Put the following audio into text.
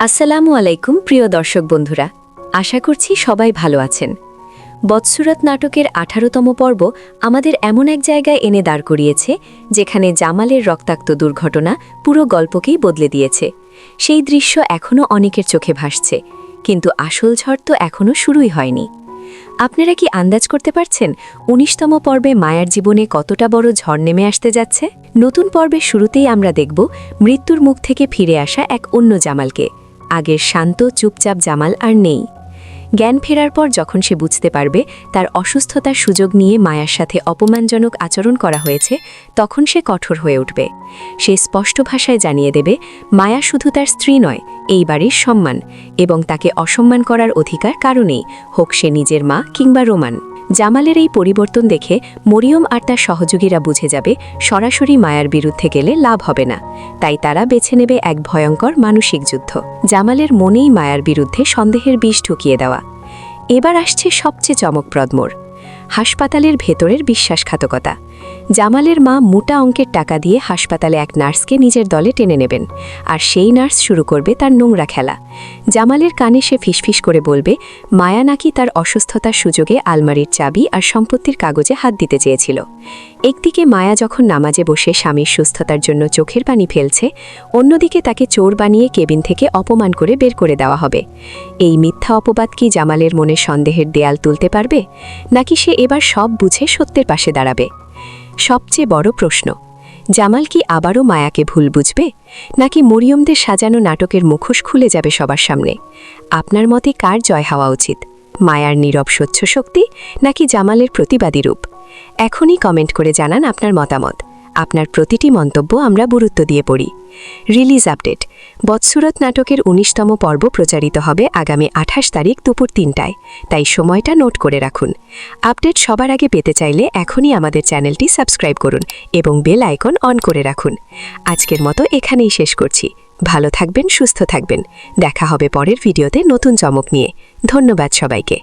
আসসালামু আলাইকুম প্রিয় দর্শক বন্ধুরা, আশা করছি সবাই ভালো আছেন। বদসুরত নাটকের ১৮তম পর্ব আমাদের এমন এক জায়গায় এনে দাঁড় করিয়েছে যেখানে জামালের রক্তাক্ত দুর্ঘটনা পুরো গল্পকেই বদলে দিয়েছে। সেই দৃশ্য এখনও অনেকের চোখে ভাসছে, কিন্তু আসল ঝড় তো এখনও শুরুই হয়নি। আপনারা কি আন্দাজ করতে পারছেন ১৯তম পর্বে মায়ার জীবনে কতটা বড় ঝড় নেমে আসতে যাচ্ছে? নতুন পর্বের শুরুতেই আমরা দেখব মৃত্যুর মুখ থেকে ফিরে আসা এক অন্য জামালকে। আগের শান্ত চুপচাপ জামাল আর নেই। জ্ঞান ফেরার পর যখন সে বুঝতে পারবে তার অসুস্থতার সুযোগ নিয়ে মায়ার সাথে অপমানজনক আচরণ করা হয়েছে, তখন সে কঠোর হয়ে উঠবে। সে স্পষ্ট ভাষায় জানিয়ে দেবে মায়া শুধু তার স্ত্রী নয়, এই বাড়ির সম্মান, এবং তাকে অসম্মান করার অধিকার কারণেই, হোক সে নিজের মা কিংবা রোমান। জামালের এই পরিবর্তন দেখে মরিয়ম আর তার সহযোগীরা বুঝে যাবে সরাসরি মায়ার বিরুদ্ধে গেলে লাভ হবে না, তাই তারা বেছে নেবে এক ভয়ঙ্কর মানসিক যুদ্ধ। জামালের মনেই মায়ার বিরুদ্ধে সন্দেহের বিষ ঢুকিয়ে দেওয়া। এবার আসছে সবচেয়ে চমকপ্রদ মোড়, হাসপাতালের ভেতরের বিশ্বাসঘাতকতা। জামালের মা মোটা অঙ্কের টাকা দিয়ে হাসপাতালে এক নার্সকে নিজের দলে টেনে নেবেন, আর সেই নার্স শুরু করবে তার নোংরা খেলা। জামালের কানে সে ফিসফিস করে বলবে মায়া নাকি তার অসুস্থতার সুযোগে আলমারির চাবি আর সম্পত্তির কাগজে হাত দিতে চেয়েছিল। একদিকে মায়া যখন নামাজে বসে স্বামীর সুস্থতার জন্য চোখের পানি ফেলছে, অন্যদিকে তাকে চোর বানিয়ে কেবিন থেকে অপমান করে বের করে দেওয়া হবে। এই মিথ্যা অপবাদ কি জামালের মনে সন্দেহের দেয়াল তুলতে পারবে, নাকি সে এবার সব বুঝে সত্যের পাশে দাঁড়াবে? সবচেয়ে বড় প্রশ্ন, জামাল কি আবারও মায়াকে ভুল বুঝবে, নাকি মরিয়মদের সাজানো নাটকের মুখোশ খুলে যাবে সবার সামনে? আপনার মতে কার জয় হওয়া উচিত, মায়ার নীরব স্বচ্ছ শক্তি নাকি জামালের প্রতিবাদী রূপ? এখনই কমেন্ট করে জানান আপনার মতামত। আপনার প্রতিটি মন্তব্য আমরা গুরুত্ব দিয়ে পড়ি। রিলিজ আপডেট, বদসুরত নাটকের ১৯তম পর্ব প্রচারিত হবে আগামী ২৮ তারিখ দুপুর ৩টায়, তাই সময়টা নোট করে রাখুন। আপডেট সবার আগে পেতে চাইলে এখনই আমাদের চ্যানেলটি সাবস্ক্রাইব করুন এবং বেল আইকন অন করে রাখুন। আজকের মতো এখানেই শেষ করছি। ভালো থাকবেন, সুস্থ থাকবেন। দেখা হবে পরের ভিডিওতে নতুন চমক নিয়ে। ধন্যবাদ সবাইকে।